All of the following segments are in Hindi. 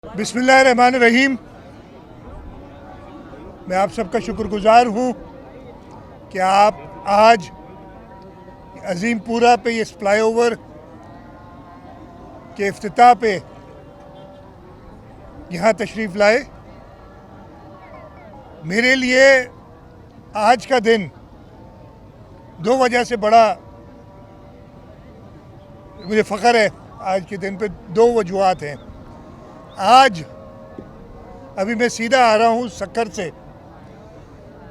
बिस्मिल्लाहिर्रहमानिर्रहीम। मैं आप सबका शुक्रगुजार हूँ कि आप आज अजीमपुरा पे इस फ्लाईओवर के इफ्तिताह पे यहाँ तशरीफ़ लाए। मेरे लिए आज का दिन दो वजह से बड़ा मुझे फ़ख्र है। आज के दिन पे दो वजूहात हैं। आज अभी मैं सीधा आ रहा हूँ सक्खर से,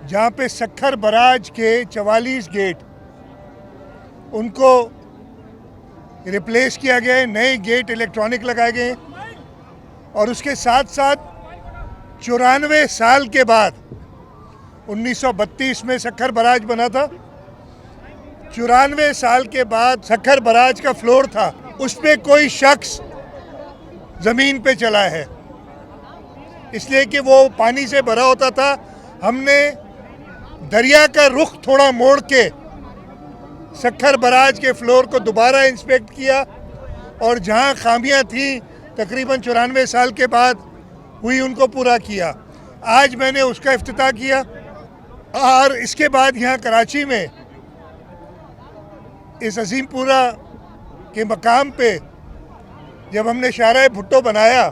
जहाँ पे सक्खर बराज के 44 गेट उनको रिप्लेस किया गया है, नए गेट इलेक्ट्रॉनिक लगाए गए हैं। और उसके साथ साथ 94 साल के बाद 1932 में सक्खर बराज बना था। 94 साल के बाद सक्खर बराज का फ्लोर था, उस पर कोई शख्स ज़मीन पे चला है, इसलिए कि वो पानी से भरा होता था। हमने दरिया का रुख थोड़ा मोड़ के सक्खर बराज के फ्लोर को दोबारा इंस्पेक्ट किया और जहां खामियां थी तकरीबन 94 साल के बाद हुई, उनको पूरा किया। आज मैंने उसका इफ्तिताह किया। और इसके बाद यहाँ कराची में इस अजीमपुरा के मकाम पे जब हमने शाहराह भुट्टो बनाया,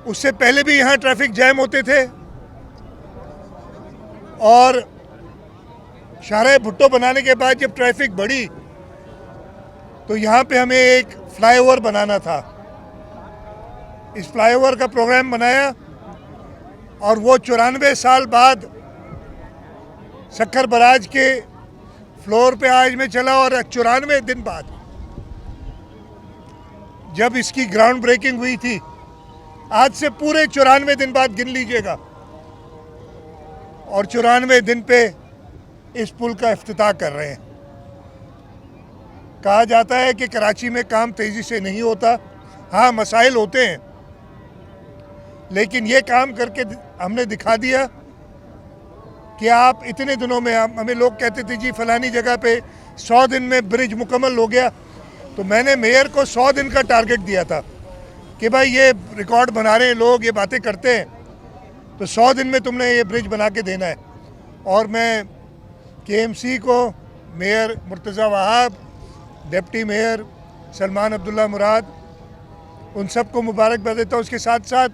उससे पहले भी यहाँ ट्रैफिक जैम होते थे। और शाहराह भुट्टो बनाने के बाद जब ट्रैफिक बढ़ी तो यहाँ पे हमें एक फ्लाईओवर बनाना था। इस फ्लाईओवर का प्रोग्राम बनाया और वो 94 साल बाद सक्खर बराज के फ्लोर पे आज मैं चला। और 94 दिन बाद जब इसकी ग्राउंड ब्रेकिंग हुई थी, आज से पूरे 94 दिन बाद गिन लीजिएगा, और 94 दिन पे इस पुल का इफ्तिताह कर रहे हैं। कहा जाता है कि कराची में काम तेज़ी से नहीं होता। हाँ, मसाइल होते हैं, लेकिन ये काम करके हमने दिखा दिया कि आप इतने दिनों में, हमें लोग कहते थे जी फलानी जगह पे 100 दिन में ब्रिज मुकम्मल हो गया, तो मैंने मेयर को 100 दिन का टारगेट दिया था कि भाई ये रिकॉर्ड बना रहे हैं लोग, ये बातें करते हैं, तो 100 दिन में तुमने ये ब्रिज बना के देना है। और मैं केएमसी को, mayor Murtaza Wahab, deputy mayor Salman Abdullah Murad, उन सबको मुबारकबाद देता हूँ। उसके साथ साथ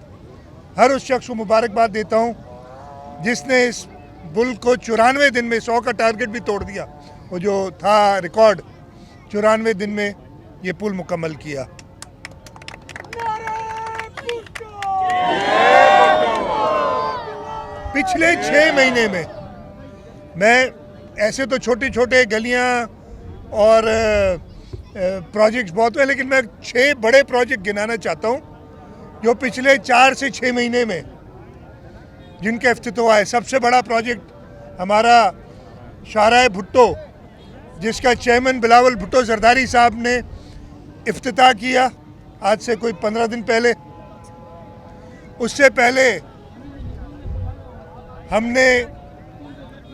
हर उस शख्स को मुबारकबाद देता हूँ जिसने इस पुल को 94 दिन में 100 का टारगेट भी तोड़ दिया। वो जो था रिकॉर्ड, 94 दिन में ये पुल मुकम्मल किया। पिछले 6 महीने में मैं, ऐसे तो छोटे छोटे गलियां और प्रोजेक्ट्स बहुत हैं, लेकिन मैं 6 बड़े प्रोजेक्ट गिनाना चाहता हूं जो पिछले 4 से 6 महीने में जिनका इफ्तिताह हुआ है। सबसे बड़ा प्रोजेक्ट हमारा शाहराह भुट्टो, जिसका चेयरमैन बिलावल भुट्टो जरदारी साहब ने इफ्तिताह किया आज से कोई 15 दिन पहले। उससे पहले हमने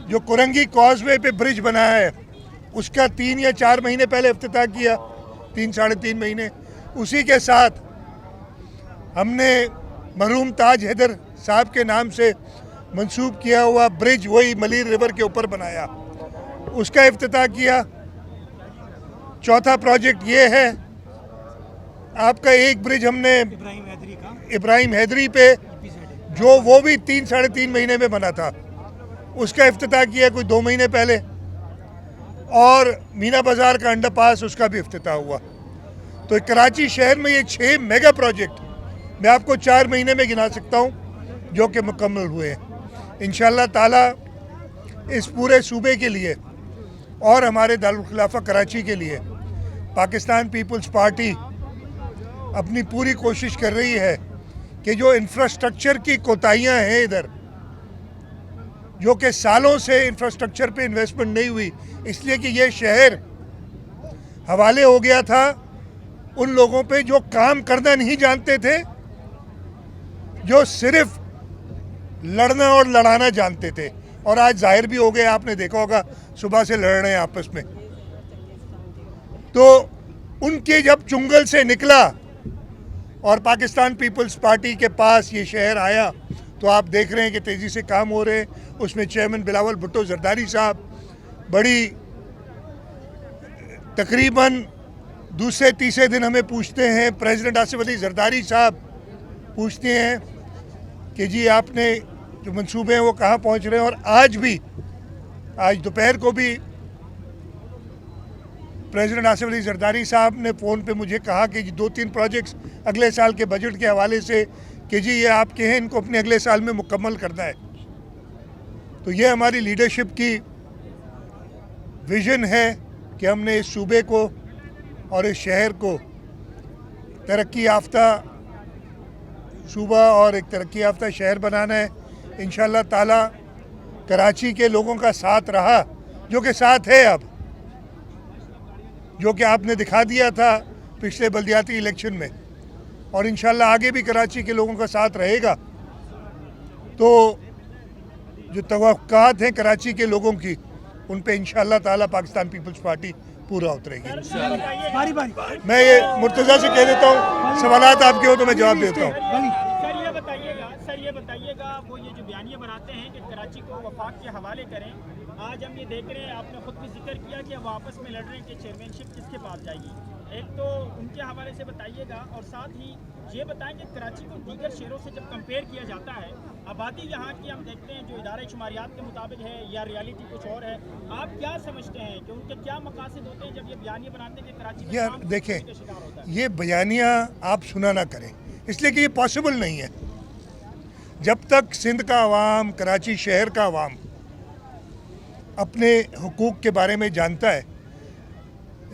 जो कुरंगी कॉजवे पे ब्रिज बनाया है, उसका 3 या 4 महीने पहले इफ्तिताह किया, 3 साढ़े 3 महीने। उसी के साथ हमने मरहूम ताज हैदर साहब के नाम से मंसूब किया हुआ ब्रिज, वही मलीर रिवर के ऊपर बनाया, उसका इफ्तिताह किया। चौथा प्रोजेक्ट ये है आपका, एक ब्रिज हमने इब्राहिम हैदरी पे, जो वो भी 3 साढ़े 3 महीने में बना था, उसका इफ्तिताह किया कोई 2 महीने पहले। और मीना बाज़ार का अंडरपास, उसका भी इफ्तिताह हुआ। तो कराची शहर में ये 6 मेगा प्रोजेक्ट मैं आपको 4 महीने में गिना सकता हूँ जो कि मुकम्मल हुए हैं। इंशाअल्लाह ताला इस पूरे सूबे के लिए और हमारे दारुल खिलाफा कराची के लिए पाकिस्तान पीपल्स पार्टी अपनी पूरी कोशिश कर रही है कि जो इंफ्रास्ट्रक्चर की कोताहियाँ हैं इधर, जो कि सालों से इंफ्रास्ट्रक्चर पे इन्वेस्टमेंट नहीं हुई, इसलिए कि ये शहर हवाले हो गया था उन लोगों पे जो काम करना नहीं जानते थे, जो सिर्फ लड़ना और लड़ाना जानते थे। और आज जाहिर भी हो गया, आपने देखा होगा सुबह से लड़ रहे हैं आपस में। तो उनके जब चुंगल से निकला और पाकिस्तान पीपल्स पार्टी के पास ये शहर आया तो आप देख रहे हैं कि तेज़ी से काम हो रहे हैं। उसमें चेयरमैन बिलावल भुट्टो जरदारी साहब बड़ी तकरीबन दूसरे तीसरे दिन हमें पूछते हैं, प्रेसिडेंट आसिफ अली जरदारी साहब पूछते हैं कि जी आपने जो मंसूबे हैं वो कहाँ पहुँच रहे हैं। और आज दोपहर को भी प्रेसिडेंट आसिफ अली जरदारी साहब ने फ़ोन पे मुझे कहा कि 2-3 प्रोजेक्ट्स अगले साल के बजट के हवाले से कि जी ये आपके हैं, इनको अपने अगले साल में मुकम्मल करना है। तो ये हमारी लीडरशिप की विज़न है कि हमने इस सूबे को और इस शहर को तरक्की याफ्ता सूबा और एक तरक्की याफ्ता शहर बनाना है। इंशाअल्लाह ताला कराची के लोगों का साथ रहा, जो कि साथ है अब, जो कि आपने दिखा दिया था पिछले बल्दियाती इलेक्शन में, और इंशाअल्लाह आगे भी कराची के लोगों का साथ रहेगा। तो जो तवक्कुआत हैं कराची के लोगों की, उन पे इंशाअल्लाह ताला पाकिस्तान पीपल्स पार्टी पूरा उतरेगी। मैं ये मुर्तज़ा से कह देता हूँ, सवालात आपके हो तो मैं जवाब देता हूँ। सर ये बताइएगा वो ये जो बयानियाँ बनाते हैं कि कराची को वफाक के हवाले करें, आज हम ये देख रहे हैं, आपने खुद भी जिक्र किया कि अब आपस में लड़ रहे हैं कि चेयरमैनशिप किसके पास जाएगी। एक तो उनके हवाले से बताइएगा, और साथ ही ये बताएं कि कराची को दीगर शहरों से जब कंपेयर किया जाता है, आबादी यहाँ की हम देखते हैं जो इदारे शुमारियात के मुताबिक है या रियलिटी कुछ और है, आप क्या समझते हैं कि उनके क्या मकासद होते हैं जब ये बयानियाँ बनाते हैं कि कराची में यार देखें, ये बयानियाँ आप सुना ना करें, इसलिए कि ये पॉसिबल नहीं है। जब तक सिंध का अवाम, कराची शहर का अवाम अपने हुकूक के बारे में जानता है,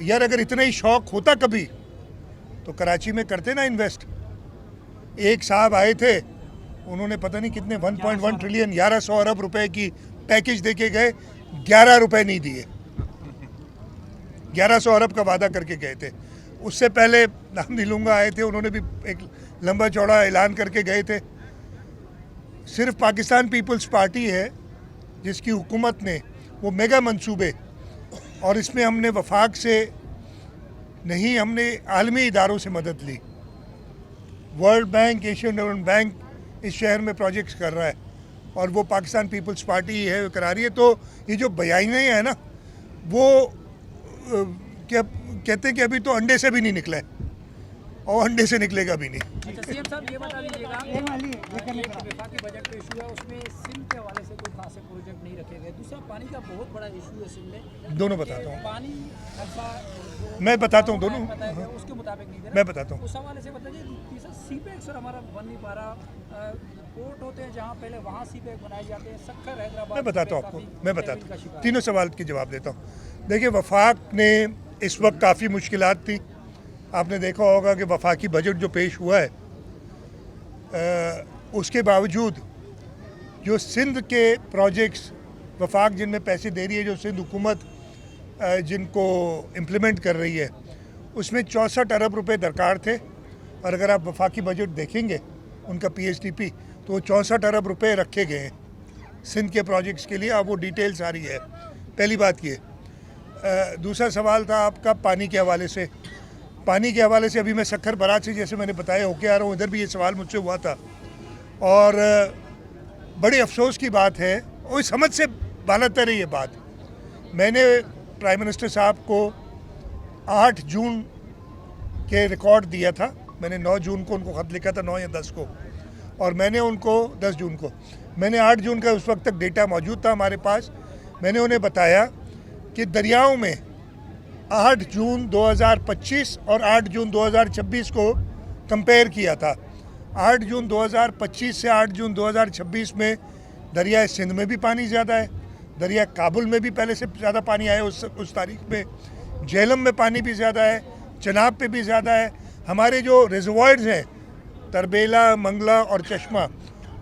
यार अगर इतना ही शौक़ होता कभी तो कराची में करते ना इन्वेस्ट। एक साहब आए थे, उन्होंने पता नहीं कितने 1.1 ट्रिलियन 1100 अरब रुपए की पैकेज देके गए, 11 रुपए नहीं दिए। 1100 अरब का वादा करके गए थे। उससे पहले नाम नहीं लूँगा आए थे, उन्होंने भी एक लंबा चौड़ा ऐलान करके गए थे। सिर्फ पाकिस्तान पीपल्स पार्टी है जिसकी हुकूमत ने वो मेगा मंसूबे, और इसमें हमने वफाक से नहीं, हमने आलमी इदारों से मदद ली। World bank, Asian development bank इस शहर में प्रोजेक्ट्स कर रहा है, और वो पाकिस्तान पीपल्स पार्टी ही है, वो करा रही है। तो ये जो बयानियाँ हैं ना, वो क्या कहते हैं कि अभी तो अंडे से भी नहीं निकला है, और अंडे से निकलेगा भी नहीं। अच्छा सीएम साहब ये बता दीजिएगा, एक वफाकी बजट पे इशू है, उसमें सिंध के हवाले से कोई खास प्रोजेक्ट नहीं रखे गए। दूसरा पानी का बहुत बड़ा इशू है सिंध में। दोनों बताता हूँ, पानी मैं बताता हूँ दोनों, उसके मुताबिक नहीं दे रहा। मैं बताता हूँ। उस हवाले से बताइए, तीसरा सीपैक सर हमारा बन नहीं पा रहा। पोर्ट होते हैं जहाँ पहले, वहाँ सीपैक बनाए जाते हैं। सक्खर हैदराबाद, मैं बताता हूँ आपको, मैं बताता हूँ, तीनों सवाल के जवाब देता हूँ। देखिए, वफाक ने इस वक्त काफ़ी मुश्किलात थी। आपने देखा होगा कि वफाकी बजट जो पेश हुआ है, उसके बावजूद जो सिंध के प्रोजेक्ट्स वफाक जिनमें पैसे दे रही है, जो सिंध हुकूमत जिनको इम्प्लीमेंट कर रही है, उसमें 64 अरब रुपए दरकार थे। और अगर आप वफाकी बजट देखेंगे उनका PSDP, तो 64 अरब रुपए रखे गए हैं सिंध के प्रोजेक्ट्स के लिए। अब वो डिटेल्स आ रही है। पहली बात ये। दूसरा सवाल था आपका पानी के हवाले से। पानी के हवाले से अभी मैं सक्खर बराज से, जैसे मैंने बताया, होके आ रहा हूँ। इधर भी ये सवाल मुझसे हुआ था, और बड़े अफसोस की बात है, और समझ से बालतर है ये बात। मैंने प्राइम मिनिस्टर साहब को 8 जून के रिकॉर्ड दिया था। मैंने 9 जून को उनको ख़त लिखा था, 9 या 10 को, और मैंने उनको 10 जून को, मैंने 8 जून का उस वक्त तक डेटा मौजूद था हमारे पास। मैंने उन्हें बताया कि दरियाओं में 8 जून 2025 और 8 जून 2026 को कंपेयर किया था। 8 जून 2025 से 8 जून 2026 में दरिया सिंध में भी पानी ज़्यादा है, दरिया काबुल में भी पहले से ज़्यादा पानी आया उस तारीख में, झेलम में पानी भी ज़्यादा है, चनाब पे भी ज़्यादा है। हमारे जो रिजर्वॉयर्स हैं, तरबेला, मंगला और चश्मा,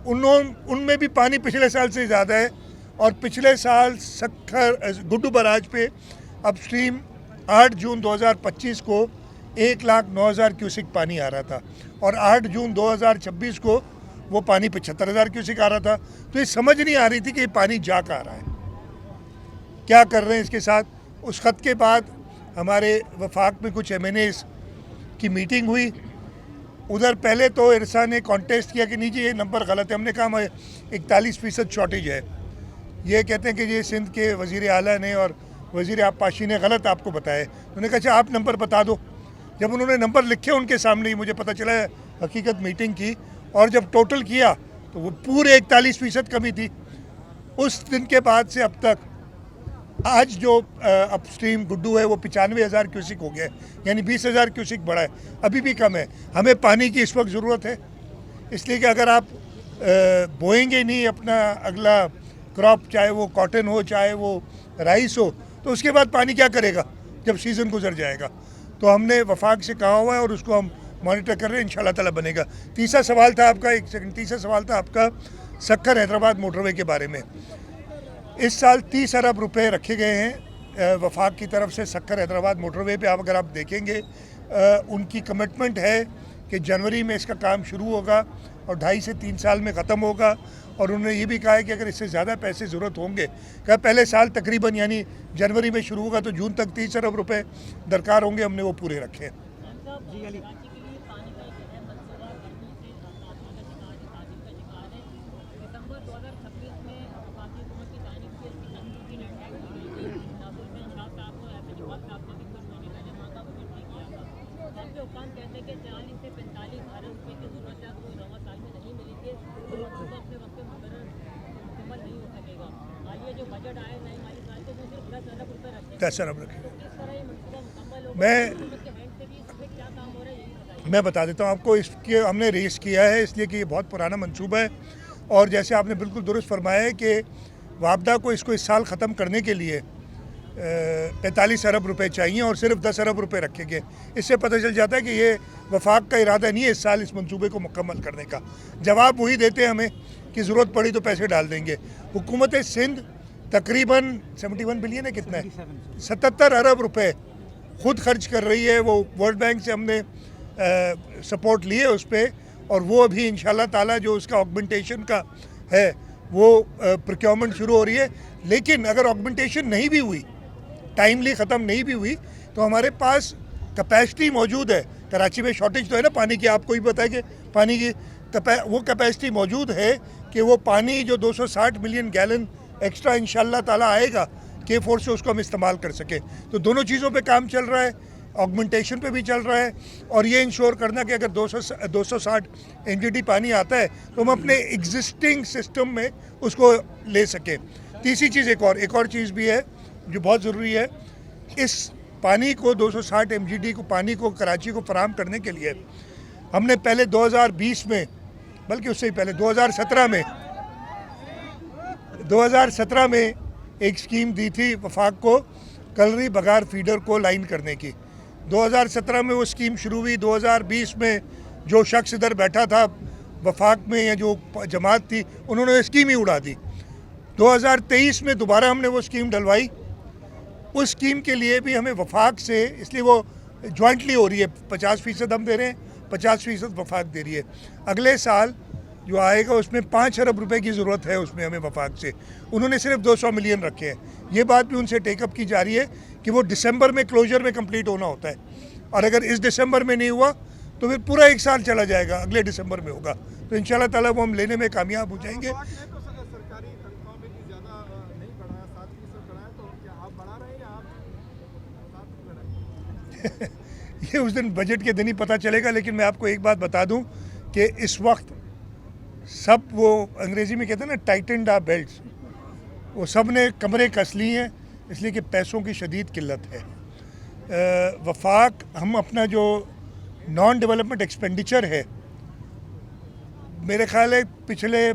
उनमें भी पानी पिछले साल से ज़्यादा है। और पिछले साल सक्खर गुड्डू बराज पे अपस्ट्रीम 8 जून 2025 को 1,09,000 क्यूसिक पानी आ रहा था, और 8 जून 2026 को वो पानी 75,000 क्यूसिक आ रहा था। तो ये समझ नहीं आ रही थी कि ये पानी जा कहाँ रहा है, क्या कर रहे हैं इसके साथ। उस ख़त के बाद हमारे वफाक में कुछ MNAs की मीटिंग हुई, उधर पहले तो इरसा ने कॉन्टेस्ट किया कि नहीं जी ये नंबर गलत है। हमने कहा हमें 41% शॉर्टेज है। ये कहते हैं कि ये सिंध के वज़ीर आला ने और वज़ीर आबपाशी ने गलत आपको बताया। उन्होंने कहा अच्छा आप नंबर बता दो। जब उन्होंने नंबर लिखे उनके सामने ही मुझे पता चला हकीकत मीटिंग की, और जब टोटल किया तो वो पूरे 41% कमी थी। उस दिन के बाद से अब तक आज जो अपस्ट्रीम गुड्डू है वो 95,000 क्यूसिक हो गया है, यानी 20,000 क्यूसिक बढ़ा है। अभी भी कम है। हमें पानी की इस वक्त ज़रूरत है, इसलिए कि अगर आप बोएंगे नहीं अपना अगला क्रॉप, चाहे वो कॉटन हो चाहे वो राइस हो, तो उसके बाद पानी क्या करेगा जब सीज़न गुजर जाएगा। तो हमने वफाक से कहा हुआ है और उसको हम मॉनिटर कर रहे हैं, इंशाल्लाह ताला बनेगा। तीसरा सवाल था आपका, एक सेकंड, तीसरा सवाल था आपका सक्कर हैदराबाद मोटरवे के बारे में। इस साल 30 अरब रुपए रखे गए हैं वफाक की तरफ से सक्कर हैदराबाद मोटरवे पे। अगर आप देखेंगे उनकी कमिटमेंट है कि जनवरी में इसका काम शुरू होगा और 2.5 से 3 साल में ख़त्म होगा। और उन्होंने ये भी कहा है कि अगर इससे ज़्यादा पैसे ज़रूरत होंगे, कहा पहले साल तकरीबन यानी जनवरी में शुरू होगा तो जून तक 30 अरब रुपए दरकार होंगे, हमने वो पूरे रखे हैं। दस अरब रखे। मैं बता देता हूँ आपको, इसके हमने रेस किया है इसलिए कि ये बहुत पुराना मंसूबा है। और जैसे आपने बिल्कुल दुरुस्त फरमाया है कि वापदा को इसको इस साल ख़त्म करने के लिए 45 अरब रुपए चाहिए और सिर्फ 10 अरब रुपए रखे गए। इससे पता चल जाता है कि ये वफाक का इरादा नहीं है इस साल इस मंसूबे को मुकम्मल करने का। जवाब वही देते हैं हमें कि ज़रूरत पड़ी तो पैसे डाल देंगे। हुकूमत सिंध तकरीबन 71 बिलियन है, कितना है, 77 अरब रुपए खुद खर्च कर रही है। वो वर्ल्ड बैंक से हमने सपोर्ट लिए उस पर, और वो अभी इंशाल्लाह ताला जो उसका ऑगमेंटेशन का है वो प्रोक्योरमेंट शुरू हो रही है। लेकिन अगर ऑगमेंटेशन नहीं भी हुई, टाइमली ख़त्म नहीं भी हुई, तो हमारे पास कैपेसिटी मौजूद है। कराची में शॉर्टेज तो है ना पानी की, आपको ही पता है कि पानी की वो कैपेसिटी मौजूद है कि वो पानी जो 260 मिलियन गैलन एक्स्ट्रा इंशाल्लाह ताला आएगा K4 से, उसको हम इस्तेमाल कर सके। तो दोनों चीज़ों पे काम चल रहा है, ऑगमेंटेशन पे भी चल रहा है, और ये इंश्योर करना कि अगर 260 MGD पानी आता है तो हम अपने एग्जिस्टिंग सिस्टम में उसको ले सकें। तीसरी चीज़ एक और चीज़ भी है जो बहुत ज़रूरी है। इस पानी को 260 MGD को पानी को कराची को फराहम करने के लिए हमने पहले 2020 में, बल्कि उससे ही पहले 2017 में एक स्कीम दी थी वफाक को कलरी बगार फीडर को लाइन करने की। 2017 में वो स्कीम शुरू हुई। 2020 में जो शख्स इधर बैठा था वफाक में या जो जमात थी, उन्होंने स्कीम ही उड़ा दी। 2023 में दोबारा हमने वो स्कीम डलवाई। उस स्कीम के लिए भी हमें वफाक से, इसलिए वो जॉइंटली हो रही है, 50% हम दे रहे हैं, 50% वफाक दे रही है। अगले साल जो आएगा उसमें 5 अरब रुपए की ज़रूरत है उसमें हमें वफाक से। उन्होंने सिर्फ 200 मिलियन रखे हैं। ये बात भी उनसे टेकअप की जा रही है कि वो दिसंबर में क्लोजर में कंप्लीट होना होता है, और अगर इस दिसंबर में नहीं हुआ तो फिर पूरा 1 साल चला जाएगा, अगले दिसंबर में होगा। तो इंशाल्लाह ताला वो हम लेने में कामयाब हो जाएंगे। ये उस दिन बजट के दिन ही पता चलेगा। लेकिन मैं आपको एक बात बता दूं कि इस वक्त सब, वो अंग्रेज़ी में कहते हैं ना, टाइटनड आवर बेल्ट्स, वो सब ने कमरे कस ली हैं, इसलिए कि पैसों की शदीद किल्लत है। वफाक, हम अपना जो नॉन डेवलपमेंट एक्सपेंडिचर है, मेरे ख्याल है पिछले,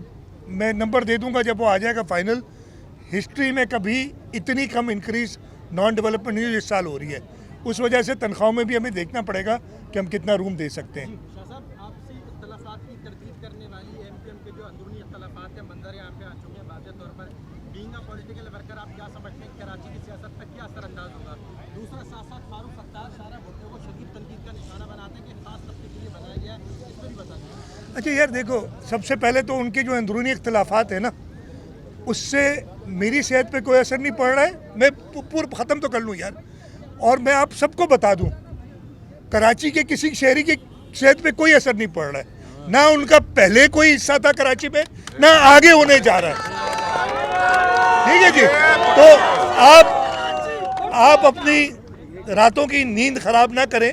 मैं नंबर दे दूंगा जब वो आ जाएगा फाइनल, हिस्ट्री में कभी इतनी कम इंक्रीज़ नॉन डेवलपमेंट न्यूज़ इस साल हो रही है। उस वजह से तनख्वाहों में भी हमें देखना पड़ेगा कि हम कितना रूम दे सकते हैं। अच्छा यार देखो, सबसे पहले तो उनके जो अंदरूनी इख्तलाफात है ना, उससे मेरी सेहत पे कोई असर नहीं पड़ रहा है। मैं पूरा ख़त्म तो कर लूँ यार। और मैं आप सबको बता दूं, कराची के किसी शहरी सेहत पे कोई असर नहीं पड़ रहा है, ना उनका पहले कोई हिस्सा था कराची में, ना आगे होने जा रहा है। ठीक है जी, तो आप अपनी रातों की नींद खराब ना करें,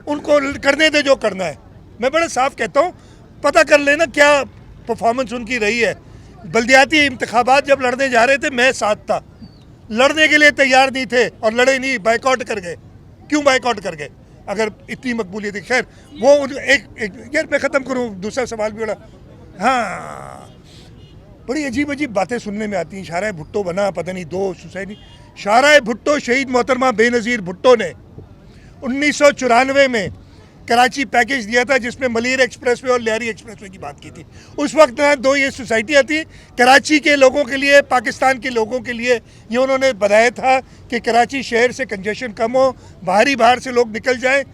उनको करने दे जो करना है। मैं बड़ा साफ कहता हूँ, पता कर लेना क्या परफॉर्मेंस उनकी रही है। बल्दियाती इंतखाबात जब लड़ने जा रहे थे, मैं साथ था, लड़ने के लिए तैयार नहीं थे और लड़े नहीं, बाइकआउट कर गए। क्यों बाइकआउट कर गए अगर इतनी मकबूलियत थी? खैर वो एक यार मैं ख़त्म करूँ, दूसरा सवाल भी बड़ा, हाँ बड़ी अजीब अजीब बातें सुनने में आती हैं। शाहरा भुट्टो बना, पता नहीं 2 सुसाइड। शाहरा भुट्टो शहीद मोहतरमा बेनज़ीर भुट्टो ने 1994 में कराची पैकेज दिया था, जिसमें मलिर एक्सप्रेसवे और लियारी एक्सप्रेसवे की बात की थी। उस वक्त ना 2 ये सोसाइटियाँ थी, कराची के लोगों के लिए, पाकिस्तान के लोगों के लिए। ये उन्होंने बताया था कि कराची शहर से कंजेशन कम हो, बाहर से लोग निकल जाएं।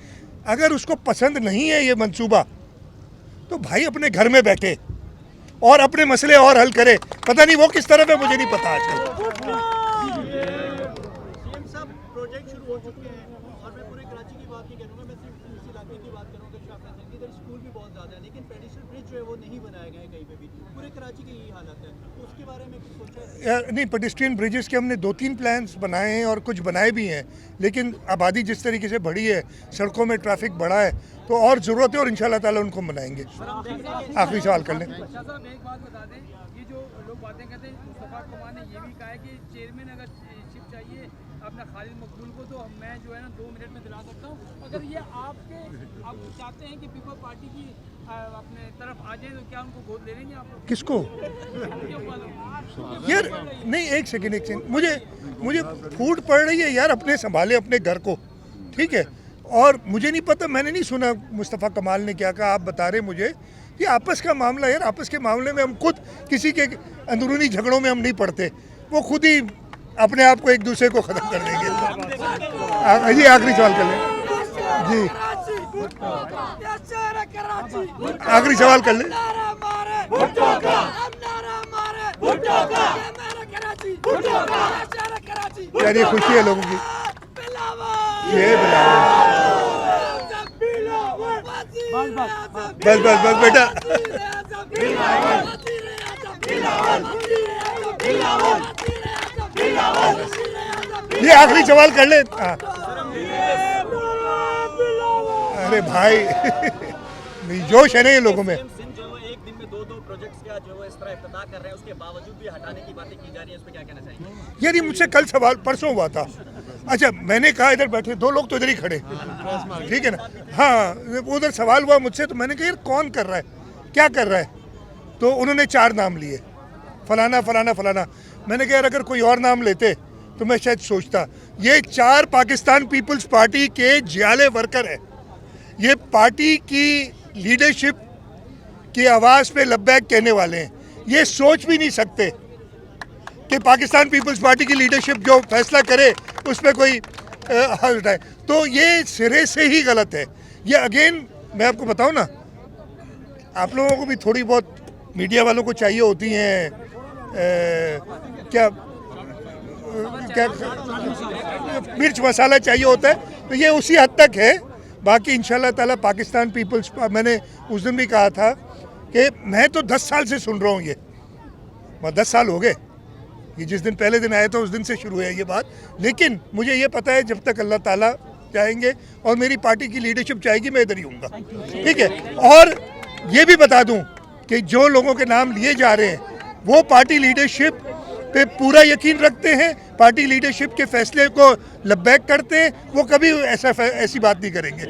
अगर उसको पसंद नहीं है ये मंसूबा, तो भाई अपने घर में बैठे और अपने मसले और हल करे। पता नहीं वो किस तरफ है, मुझे नहीं पता आजकल। सीएम साहब प्रोजेक्ट शुरू हो चुके हैं और मैं पूरे कराची की बात नहीं करूँगा, मैं सिर्फ उस इलाके की बात करूँगा शाहफैसल की। इधर स्कूल भी बहुत ज़्यादा है, लेकिन पेडिस्ट्रियल ब्रिज जो है वो नहीं बनाए गए कहीं पे भी। पूरे कराची की यही हालत है, तो उसके बारे में कुछ सोचा है? नहीं, पेडिस्ट्रियन ब्रिजेस के हमने 2-3 प्लान्स बनाए हैं और कुछ बनाए भी हैं, लेकिन आबादी जिस तरीके से बढ़ी है, सड़कों में ट्रैफिक बढ़ा है, तो और ज़रूरत है और इंशाल्लाह ताला उनको बनाएंगे। आखिरी सवाल कर लें। शाह साहब एक बात बता दें, ये जो लोग बातें कहते हैं, मुस्तफा कमाल ने ये भी कहा है कि चेयरमैन अगर शिप चाहिए अपना खालिद मकबूल को, तो मैं जो है ना 2 मिनट में दिला सकता हूँ। अगर ये आप चाहते हैं कि पीपल पार्टी की अपने तरफ आ जाए, तो क्या उनको गोद ले लेंगे आप? किसको यार? नहीं, एक सेकंड, मुझे फूट पड़ रही है यार, अपने संभाले अपने घर को, ठीक है। और मुझे नहीं पता, मैंने नहीं सुना मुस्तफ़ा कमाल ने क्या कहा। आप बता रहे मुझे, ये आपस का मामला यार, आपस के मामले में हम खुद किसी के अंदरूनी झगड़ों में हम नहीं पड़ते, वो खुद ही अपने आप को एक दूसरे को ख़त्म कर देंगे। जी आखिरी सवाल कर लें जी, आखिरी सवाल कर लें। यार ये खुशी है लोगों की, ये बस बेटा, ये आखिरी सवाल कर ले। अरे भाई जोश है ना ये लोगों में। सिंध जो है एक दिन में 2 प्रोजेक्ट्स का जो है इस तरह इफ्तिताह कर रहे हैं, उसके बावजूद भी हटाने की बातें की जा रही है, उस पर क्या कहना चाहेंगे? यार ये मुझसे कल सवाल परसों हुआ था। अच्छा, मैंने कहा इधर बैठे 2 लोग तो इधर ही खड़े, ठीक है ना। हाँ, उधर सवाल हुआ मुझसे, तो मैंने कहा यार कौन कर रहा है, क्या कर रहा है? तो उन्होंने 4 नाम लिए, फलाना फलाना फलाना। मैंने कहा यार अगर कोई और नाम लेते तो मैं शायद सोचता। ये 4 पाकिस्तान पीपल्स पार्टी के जियाले वर्कर है। ये पार्टी की लीडरशिप की आवाज़ पे लब्बैक कहने वाले हैं। ये सोच भी नहीं सकते कि पाकिस्तान पीपल्स पार्टी की लीडरशिप जो फैसला करे उस पर कोई हाथ उठाए, तो ये सिरे से ही गलत है। ये अगेन मैं आपको बताऊं ना, आप लोगों को भी थोड़ी बहुत मीडिया वालों को चाहिए होती हैं क्या मिर्च मसाला चाहिए होता है, तो ये उसी हद तक है। बाकी इंशाल्लाह ताला पाकिस्तान पीपल्स, मैंने उस दिन भी कहा था कि मैं तो 10 साल से सुन रहा हूँ, ये 10 साल हो गए, ये जिस दिन पहले दिन आया था उस दिन से शुरू है ये बात। लेकिन मुझे ये पता है जब तक अल्लाह ताला चाहेंगे और मेरी पार्टी की लीडरशिप चाहेगी, मैं इधर ही हूँगा, ठीक है। और ये भी बता दूँ कि जो लोगों के नाम लिए जा रहे हैं वो पार्टी लीडरशिप पे पूरा यकीन रखते हैं, पार्टी लीडरशिप के फैसले को लब्बैक करते हैं, वो कभी ऐसी बात नहीं करेंगे।